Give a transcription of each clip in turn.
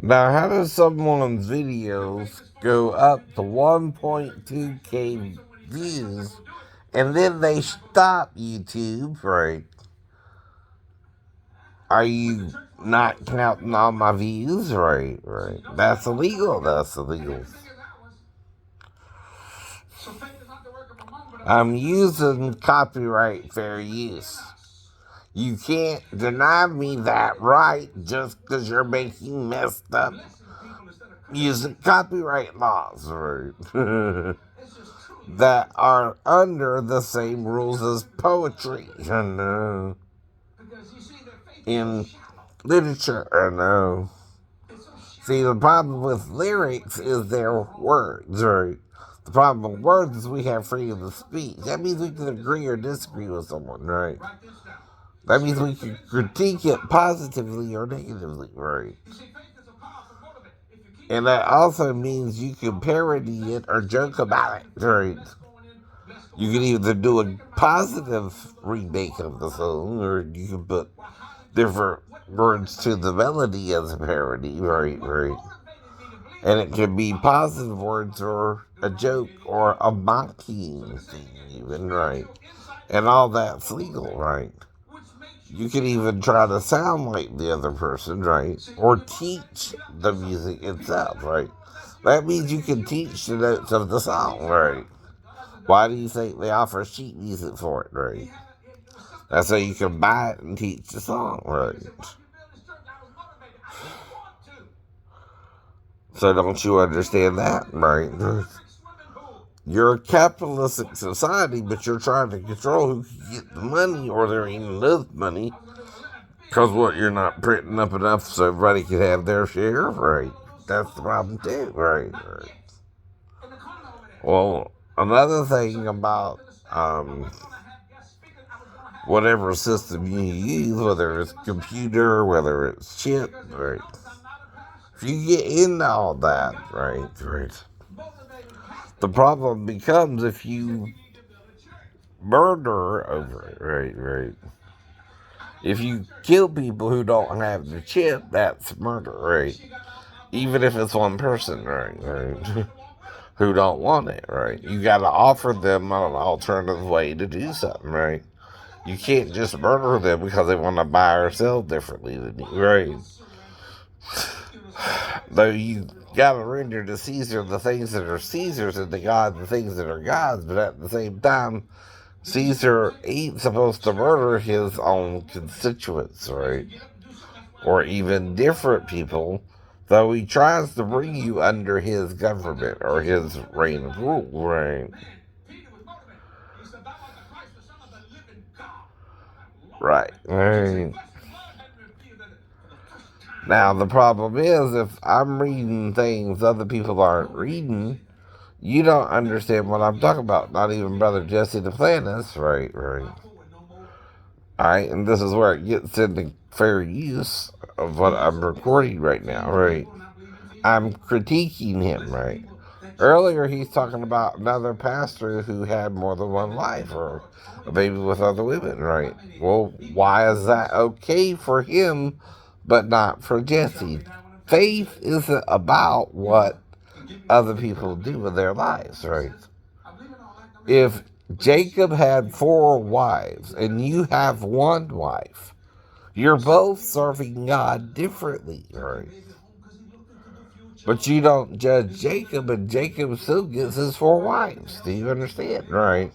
Now, how does someone's videos go up to 1.2K views and then they stop YouTube, right? Are you not counting all my views? Right, right. That's illegal. That's illegal. I'm using copyright fair use. You can't deny me that right just because you're making messed up music copyright laws, right? That are under the same rules as poetry and in literature. And see, the problem with lyrics is their words, right? The problem with words is we have freedom of speech. That means we can agree or disagree with someone, right? That means we can critique it positively or negatively, right? And that also means you can parody it or joke about it, right? You can either do a positive remake of the song, or you can put different words to the melody as a parody, right, right. And it can be positive words or a joke or a mocking thing, even, right? And all that's legal, right? You can even try to sound like the other person, right? Or teach the music itself, right? That means you can teach the notes of the song, right? Why do you think they offer sheet music for it, right? That's so you can buy it and teach the song, right? So don't you understand that, right? You're a capitalistic society, but you're trying to control who can get the money, or there ain't enough money. Because what, you're not printing up enough so everybody can have their share, right? That's the problem too, right? Right. Well, another thing about whatever system you use, whether it's computer, whether it's chip, right? If you get into all that, right, right, the problem becomes if you murder over it, right, right. If you kill people who don't have the chip, that's murder, right? Even if it's one person, right, right, who don't want it, right? You got to offer them an alternative way to do something, right? You can't just murder them because they want to buy or sell differently than you, right? Though you gotta render to Caesar the things that are Caesar's and to God the things that are God's, but at the same time, Caesar ain't supposed to murder his own constituents, right? Or even different people, though he tries to bring you under his government or his reign of rule, right? Right. Right. Now, the problem is if I'm reading things other people aren't reading, you don't understand what I'm talking about. Not even Brother Jesse the Planus. Right, right. Alright, and this is where it gets into fair use of what I'm recording right now, right? I'm critiquing him, right? Earlier, he's talking about another pastor who had more than one wife or a baby with other women, right? Well, why is that okay for him, but not for Jesse? Faith isn't about what other people do with their lives, right? If Jacob had 4 wives and you have one wife, you're both serving God differently, right? But you don't judge Jacob, and Jacob still gets his 4 wives. Do you understand? Right.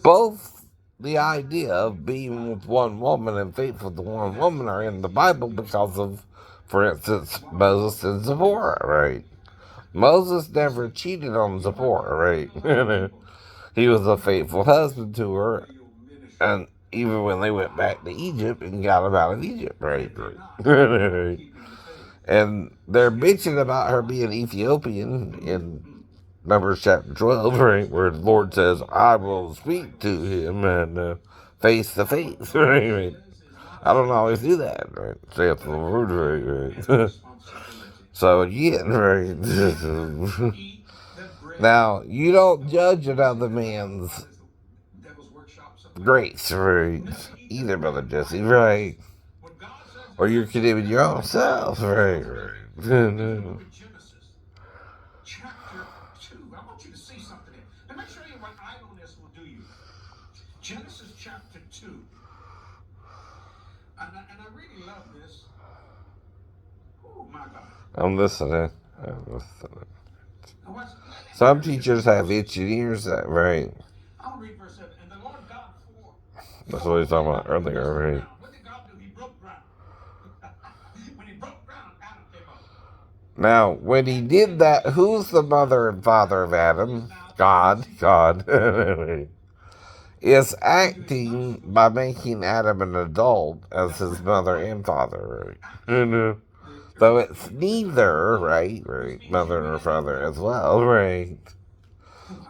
Both the idea of being with one woman and faithful to one woman are in the Bible because of, for instance, Moses and Zipporah, right? Moses never cheated on Zipporah, right? He was a faithful husband to her, and even when they went back to Egypt and got him out of Egypt, right? Right. And they're bitching about her being Ethiopian in Numbers chapter 12, right? Where the Lord says, I will speak to him and face to face, right? I don't always do that, right? Saith the Lord, right? Right. So again, right? Now, you don't judge another man's grace, right? Either, Brother Jesse, right? Or you're condemning your own self, right? Right. No. Chapter 2. I want you to see something here. Let me show you what idleness will do you. Genesis chapter 2. And I really love this. Oh, my God. I'm listening. Some teachers have itching ears, right? I'll read verse 7. And the Lord God formed. That's what we were talking about earlier, right? What did God do? He broke ground. When he broke ground, Adam came up. Now, when he did that, who's the mother and father of Adam? God. God. Is acting by making Adam an adult as his mother and father, right? So it's neither, right? Right. Mother or father as well, right?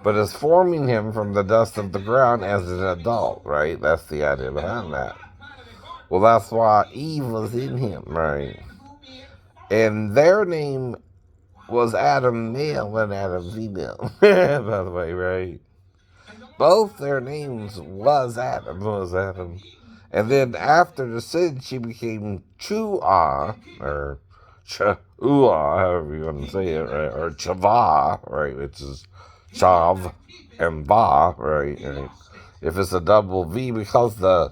But it's forming him from the dust of the ground as an adult, right? That's the idea behind that. Well, that's why Eve was in him, right? And their name was Adam male and Adam female, by the way, right? Both their names was Adam. And then after the sin, she became Chua, or Chua, however you want to say it, right? Or Chava, right? Which is Chav and Va, right? If it's a double V, because the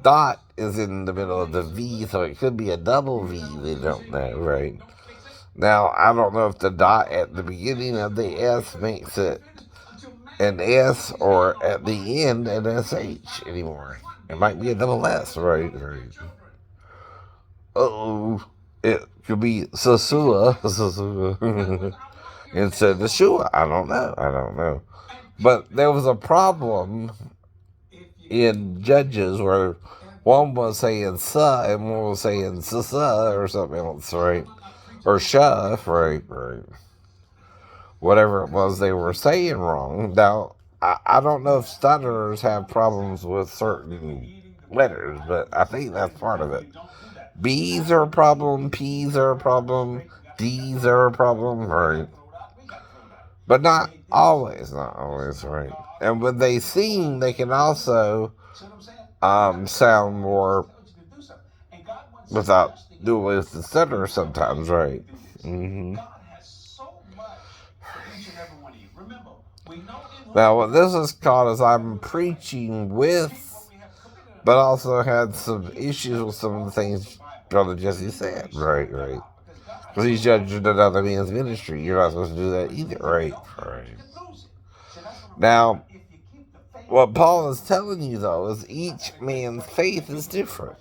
dot is in the middle of the V, so it could be a double V, they don't know, right? Now, I don't know if the dot at the beginning of the S makes it an S or at the end an SH anymore. It might be a double S, right? Uh-oh. It could be Sasua instead of Shua. I don't know. But there was a problem in Judges where one was saying sa and one was saying sasa or something else, right? Or sha, right? Whatever it was they were saying wrong. Now, I don't know if stutterers have problems with certain letters, but I think that's part of it. B's are a problem, P's are a problem, D's are a problem, right? But not always, right? And when they sing, they can also sound more without doing with the stutter sometimes, right? Mm-hmm. Now, what this is called is I'm preaching with, but also had some issues with some of the things Brother Jesse said, right? Because he's judging another man's ministry. You're not supposed to do that either, right? Now, what Paul is telling you, though, is each man's faith is different.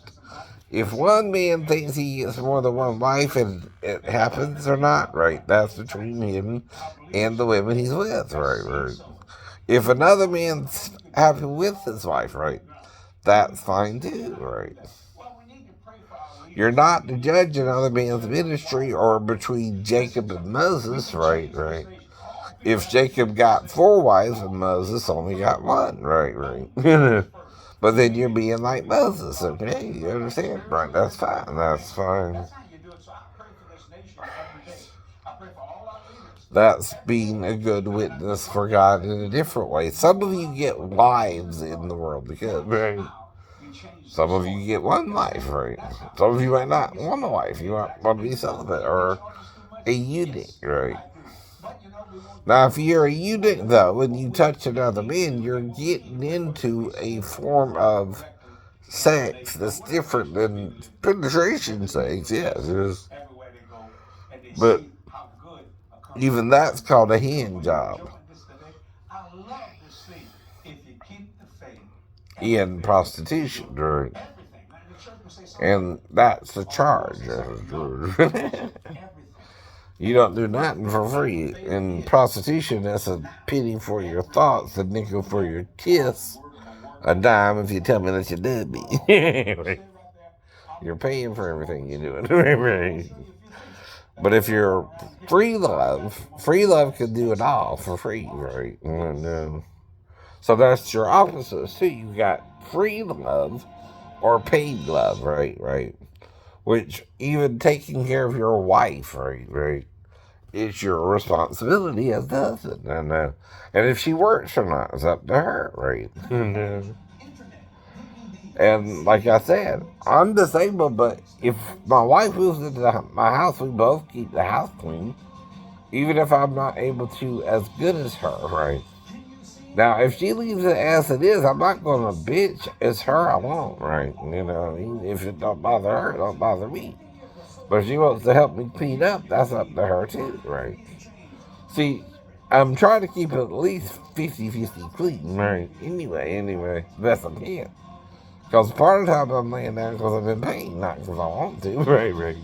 If one man thinks he gets more than one wife and it happens or not, right, that's between him and the women he's with, right. If another man's happy with his wife, right, that's fine too, right. You're not to judge another man's ministry or between Jacob and Moses, right. If Jacob got 4 wives and Moses only got 1, right. But then you're being like Moses, okay? You understand? Right, that's fine. That's being a good witness for God in a different way. Some of you get wives in the world because, right? Some of you get 1 wife, right? Some of you might not want a wife. You want to be celibate or a eunuch, right? Now, if you're a eunuch, though, and you touch another man, you're getting into a form of sex that's different than penetration sex, yes. But even that's called a hand job in prostitution, right? And that's the charge. You don't do nothing for free. In prostitution, that's a penny for your thoughts, a nickel for your kiss, a dime if you tell me that you did me. You're paying for everything you're doing. But if you're free love can do it all for free, right? So that's your opposite. So you got free love or paid love, right? Which even taking care of your wife, right? It's your responsibility as the husband. And if she works or not, it's up to her, right? And like I said, I'm disabled, but if my wife moves into my house, we both keep the house clean, even if I'm not able to as good as her, right? Now, if she leaves it as it is, I'm not going to bitch. It's her I want, right? You know what I mean? If it don't bother her, it don't bother me. But if she wants to help me clean up, that's up to her too, right? See, I'm trying to keep it at least 50-50 clean, right? Anyway, best I can. Because part of the time I'm laying down because I'm in pain, not because I want to, right?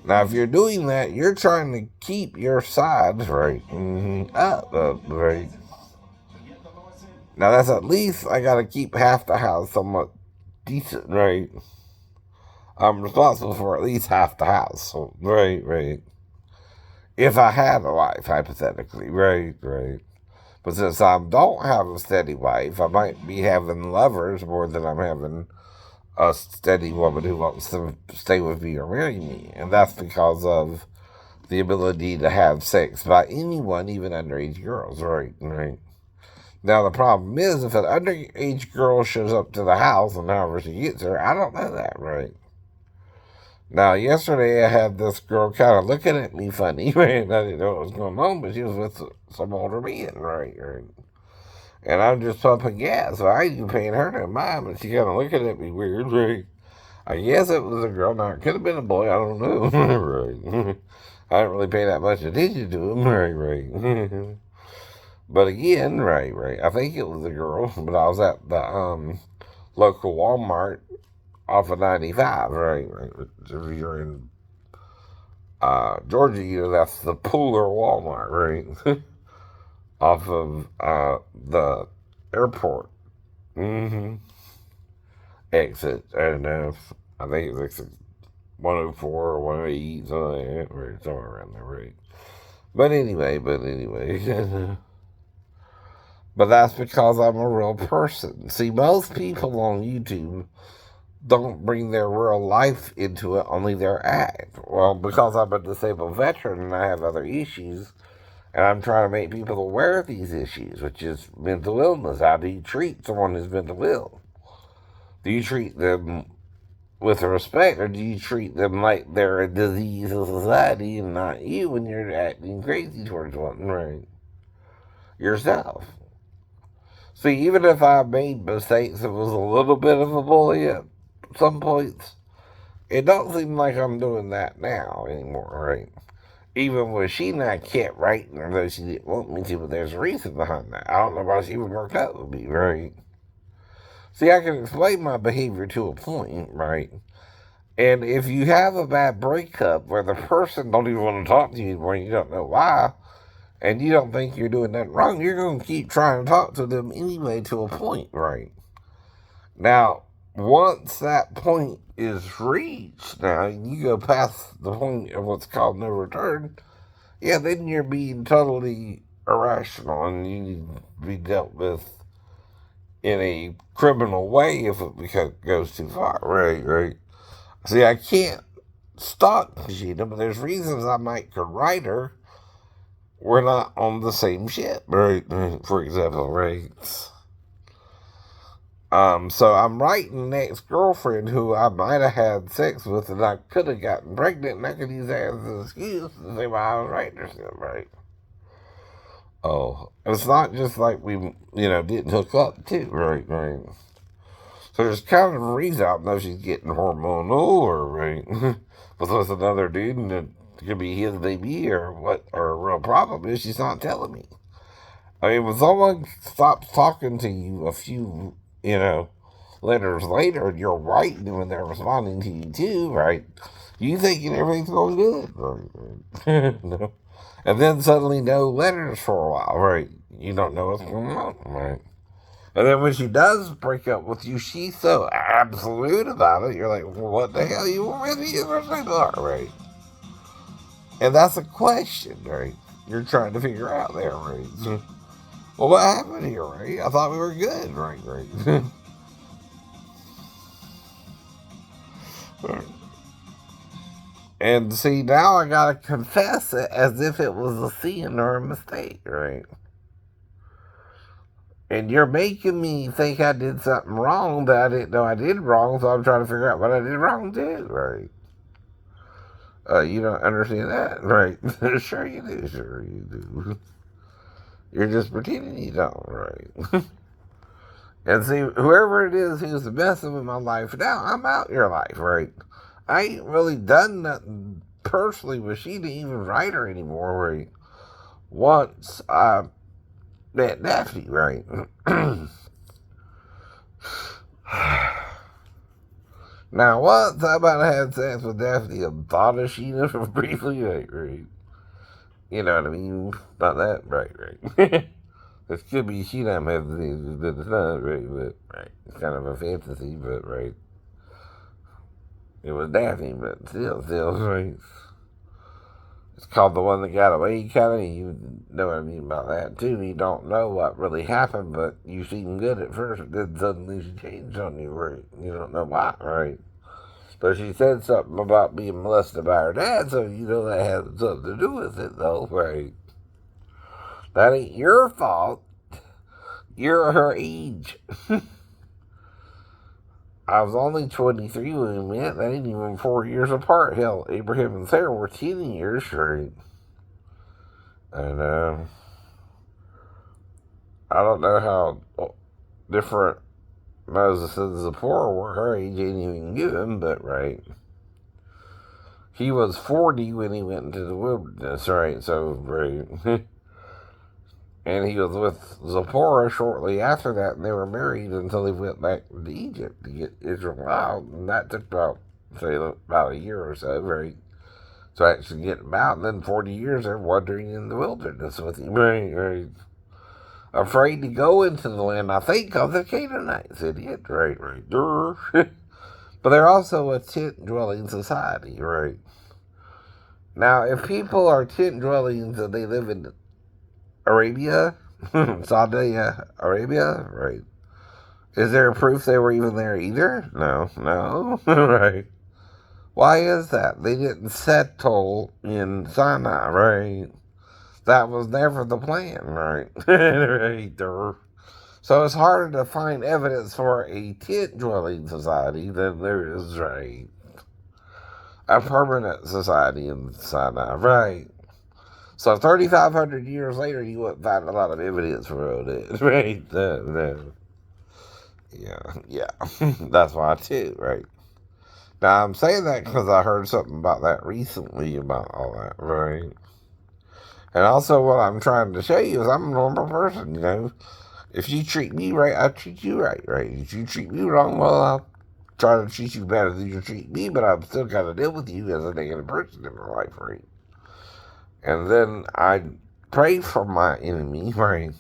Now, if you're doing that, you're trying to keep your sides, right, up, right? Now, that's at least I got to keep half the house somewhat decent, right? I'm responsible for at least half the house, so, right. If I had a wife, hypothetically, right. But since I don't have a steady wife, I might be having lovers more than I'm having a steady woman who wants to stay with me or marry me. And that's because of the ability to have sex by anyone, even underage girls, right. Now, the problem is, if an underage girl shows up to the house and however she gets there, I don't know that, right? Now, yesterday I had this girl kind of looking at me funny, right? I didn't know what was going on, but she was with some older men, right. And I'm just pumping gas, so I ain't even paying her no mind, but she kind of looking at me weird, right? I guess it was a girl. Now, it could have been a boy, I don't know, right? I didn't really pay that much attention to him, right. But again, right. I think it was a girl, but I was at the local Walmart off of 95, right. If you're in Georgia, that's the Pooler Walmart, right? Off of the airport exit. I don't know if, I think it's like 104 or 108, something like that, right? Somewhere around there, right? But anyway. But that's because I'm a real person. See, most people on YouTube don't bring their real life into it, only their act. Well, because I'm a disabled veteran and I have other issues, and I'm trying to make people aware of these issues, which is mental illness. How do you treat someone who's mentally ill? Do you treat them with respect, or do you treat them like they're a disease of society and not you when you're acting crazy towards one, right? Yourself. See, even if I made mistakes, it was a little bit of a bully at some points. It don't seem like I'm doing that now anymore, right? Even when she and I kept writing her, though she didn't want me to, but there's a reason behind that. I don't know why she even broke up with me, right? See, I can explain my behavior to a point, right? And if you have a bad breakup where the person don't even want to talk to you anymore, and you don't know why, and you don't think you're doing nothing wrong, you're going to keep trying to talk to them anyway to a point, right? Now, once that point is reached, now you go past the point of what's called no return, yeah, then you're being totally irrational and you need to be dealt with in a criminal way if it goes too far, right. See, I can't stalk Gina, but there's reasons I might could write her. We're not on the same ship, right? For example, right? So I'm writing an ex-girlfriend who I might have had sex with and I could have gotten pregnant and I could use that as an excuse to say why I was writing her stuff, right? Oh, it's not just like we, didn't hook up too, right. So there's kind of a reason I don't know if she's getting hormonal or, right, with another dude and it could be his baby or what, or a real problem is she's not telling me. I mean, when someone stops talking to you a few, letters later, and you're writing them and they're responding to you too, right? You thinking everything's going good, right? No. And then suddenly no letters for a while, right? You don't know what's going on, right? And then when she does break up with you, she's so absolute about it. You're like, well, what the hell you want me to use right? And that's a question, right? You're trying to figure out there, right? Well, what happened here, right? I thought we were good, right. And see, now I gotta confess it as if it was a sin or a mistake, right? And you're making me think I did something wrong that I didn't know I did wrong, so I'm trying to figure out what I did wrong too, right? You don't understand that, right? Sure you do, sure you do. You're just pretending you don't, right? And see, whoever it is who's messing with my life now, I'm out your life, right? I ain't really done nothing personally with she to even write her anymore, right? Once I met Daphne, right? Now, once I might have had sex with Daphne and thought of Sheena for briefly, right? You know what I mean? Not that, right. This could be Sheena I'm having sex with, right? But, right. It's kind of a fantasy, but, right. It was Daphne, but still, right. It's called The One That Got Away, kind of. You know what I mean about that, too. You don't know what really happened, but you seem good at first, then suddenly she changed on you, right? You don't know why, right? But she said something about being molested by her dad, so you know that has something to do with it, though, right? That ain't your fault. You're her age. I was only 23 when we met. That ain't even 4 years apart. Hell, Abraham and Sarah were 10 years straight. And, I don't know how different Moses and Zipporah were. Her age ain't even given, but, right. He was 40 when he went into the wilderness, right? So, right. And he was with Zipporah shortly after that, and they were married until they went back to Egypt to get Israel out. And that took about a year or so, right? To actually get him out. And then 40 years they're wandering in the wilderness with him, right. Afraid to go into the land, I think, of the Canaanites, idiot, right. But they're also a tent dwelling society, right? Now, if people are tent dwellings and they live in Arabia, Saudi Arabia, right? Is there proof they were even there either? No, right. Why is that? They didn't settle in Sinai, right? That was never the plan, right? Right. So it's harder to find evidence for a tent dwelling society than there is, right? A permanent society in Sinai, right? So 3,500 years later, you wouldn't find a lot of evidence for it, right? No. Yeah. That's why too, right? Now I'm saying that because I heard something about that recently about all that, right? And also, what I'm trying to show you is I'm a normal person, you know. If you treat me right, I treat you right? If you treat me wrong, well, I'll try to treat you better than you treat me, but I'm still got to deal with you as a negative person in my life, right? And then I pray for my enemy, right?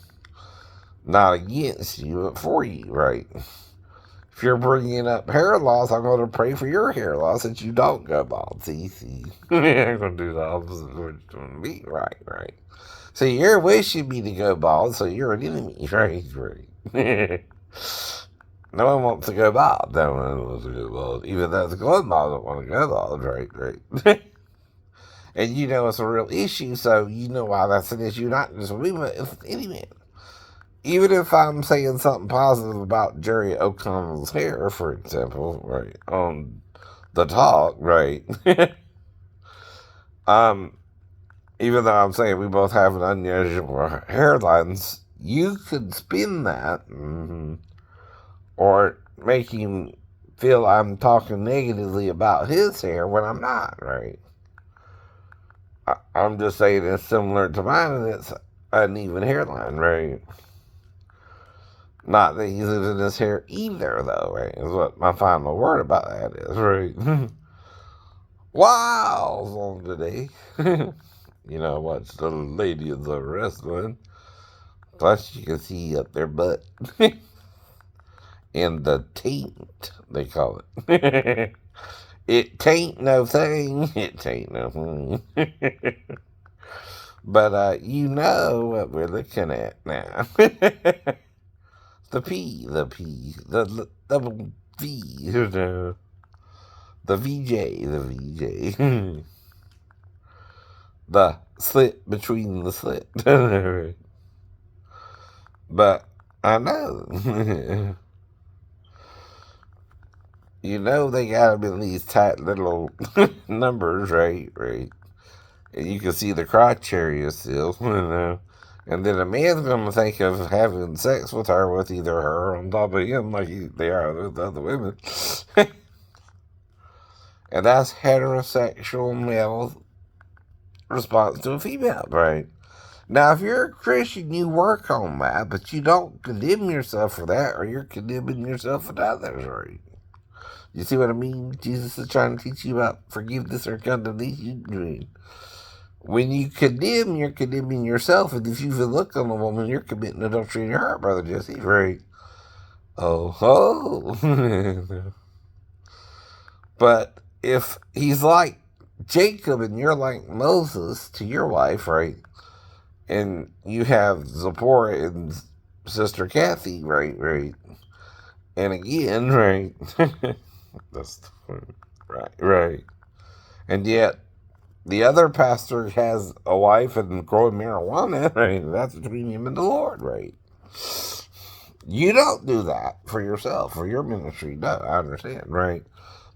Not against you, but for you, right? If you're bringing up hair loss, I'm going to pray for your hair loss that you don't go bald. See? I'm going to do the opposite of what you're doing to me, right. See, you're wishing me to go bald, so you're an enemy, right? No one wants to go bald. No one wants to go bald. Even though the glove bald don't want to go bald, right. And you know it's a real issue, so you know why that's an issue, not just with me, but with any man. Even if I'm saying something positive about Jerry O'Connell's hair, for example, right, on the talk, right, even though I'm saying we both have an unusual hairlines, you could spin that, or make him feel I'm talking negatively about his hair when I'm not, right? I'm just saying it's similar to mine and it's an even hairline, right? Not that he's losing his hair either, though, right? Is what my final word about that is, right? Wow, on today. You know, watch the ladies of wrestling. Plus, you can see up their butt. And the taint, they call it. It tain't no thing. It tain't no thing. But you know what we're looking at now. The double V, the VJ, the slit between the slit. But I know. You know they gotta be in these tight little numbers, right? Right. And you can see the crotch area still, you know. And then a man's gonna think of having sex with her, with either her on top of him, like they are with other women. And that's heterosexual male response to a female, right? Now, if you're a Christian, you work on that, but you don't condemn yourself for that, or you're condemning yourself for others, right? You see what I mean? Jesus is trying to teach you about forgiveness or condemnation. When you condemn, you're condemning yourself, and if you even look on a woman, you're committing adultery in your heart, Brother Jesse, right? Oh, oh. But if he's like Jacob and you're like Moses to your wife, right? And you have Zipporah and Sister Kathy, right, right. And again, right. That's right, right. And yet the other pastor has a wife and growing marijuana, right? That's between him and the Lord, right? You don't do that for yourself, for your ministry. No, I understand, right?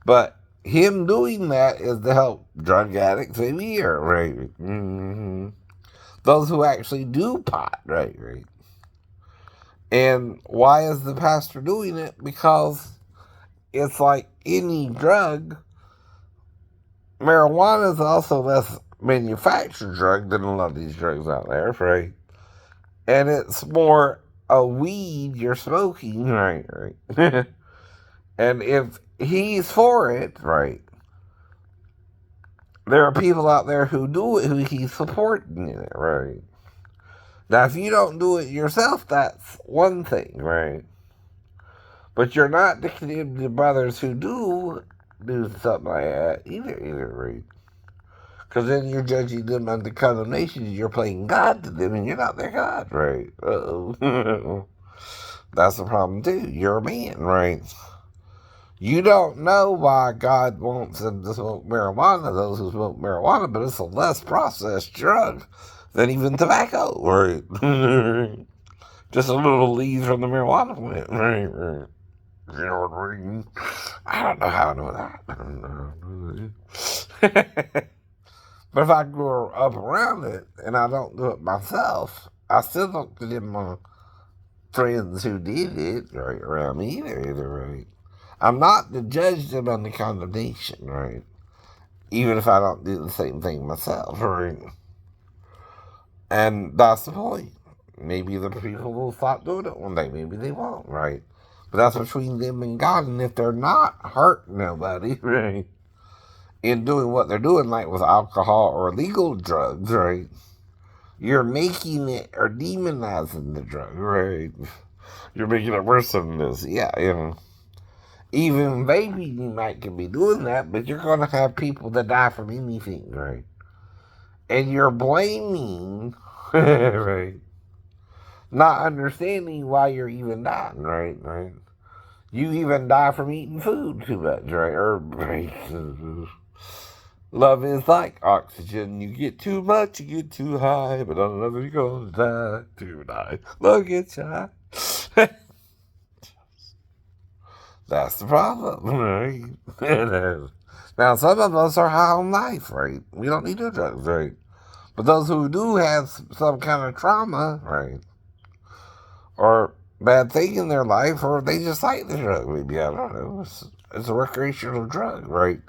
But him doing that is to help drug addicts maybe here, right? Mm-hmm. Those who actually do pot, right, right. And why is the pastor doing it? Because it's like any drug. Marijuana is also less manufactured drug than a lot of these drugs out there, right? And it's more a weed you're smoking, right, right. And if he's for it, right, there are people out there who do it, who he's supporting in it, right? Now, if you don't do it yourself, that's one thing, right? But you're not to condemn the brothers who do something like that either, right? Because then you're judging them under condemnation. You're playing God to them, and you're not their God, right? Uh-oh. That's the problem, too. You're a man, right? You don't know why God wants them to smoke marijuana, those who smoke marijuana, but it's a less processed drug than even tobacco, right? Just a little leaves from the marijuana plant, right, right. You know what I mean? I don't know how I know that. I don't know. But if I grow up around it and I don't do it myself, I still don't condemn my friends who did it right around me either, right? I'm not to judge them on the condemnation, right? Even if I don't do the same thing myself, right? And that's the point. Maybe the people will stop doing it one day. Maybe they won't, right? But that's between them and God. And if they're not hurting nobody, right, in doing what they're doing, like with alcohol or illegal drugs, right, you're making it or demonizing the drug, right? You're making it worse than this. Yeah, you know. Even maybe you might could be doing that, but you're going to have people that die from anything, right? And you're blaming, right? Not understanding why you're even dying, right? Right? You even die from eating food too much, right? Or right? Love is like oxygen. You get too much, you get too high, but on another you're gonna die tonight. Look at you. That's the problem, right? Now, some of us are high on life, right? We don't need no drugs, right? But those who do have some kind of trauma, right, or bad thing in their life, or they just like the drug, maybe, I don't know. It's a recreational drug, right,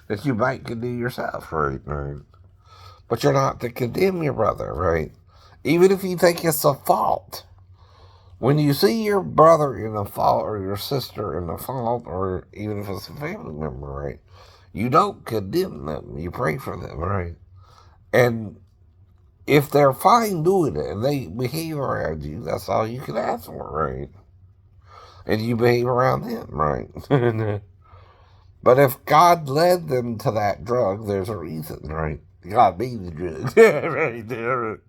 that you might could do yourself, right, right? But you're not to condemn your brother, right? Even if you think it's a fault. When you see your brother in a fault or your sister in a fault, or even if it's a family member, right, you don't condemn them. You pray for them, right? And if they're fine doing it and they behave around you, that's all you can ask for, right? And you behave around them, right? But if God led them to that drug, there's a reason, right? God made the drug. Right there.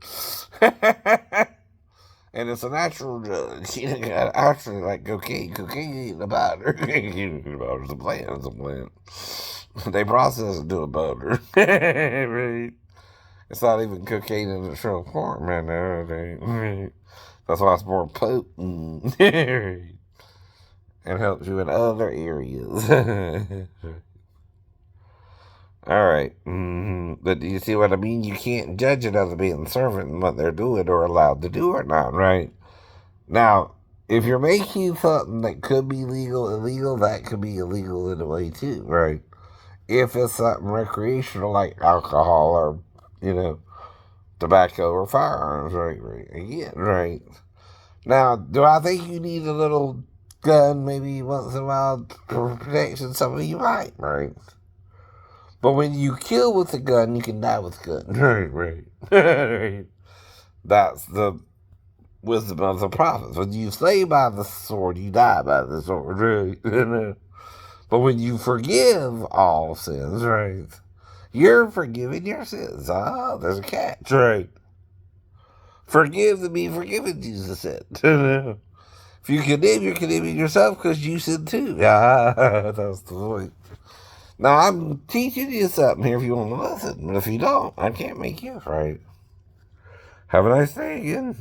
And it's a natural drug. Actually, like cocaine. Cocaine ain't a powder. It's a plant. It's a plant. They process it to a powder. Right? It's not even cocaine in its real form, man. That's why it's more potent. And helps you in other areas. Alright. But do you see what I mean? You can't judge another man's servant and what they're doing or allowed to do or not, right? Now, if you're making something that could be legal, illegal, that could be illegal in a way too, right? If it's something recreational like alcohol or, tobacco or firearms, right? Again, right? Now, do I think you need a little gun maybe once in a while for protection? Some of you might, right? But when you kill with a gun, you can die with a gun. Right. Right. That's the wisdom of the prophets. When you slay by the sword, you die by the sword. Right. But when you forgive all sins, right, you're forgiving your sins. Ah, there's a catch, right? Forgive to be forgiven, Jesus said. If you condemn, you're condemning yourself because you sinned too. Ah, that's the point. Now, I'm teaching you something here if you want to listen, but if you don't, I can't make you, right? Have a nice day again.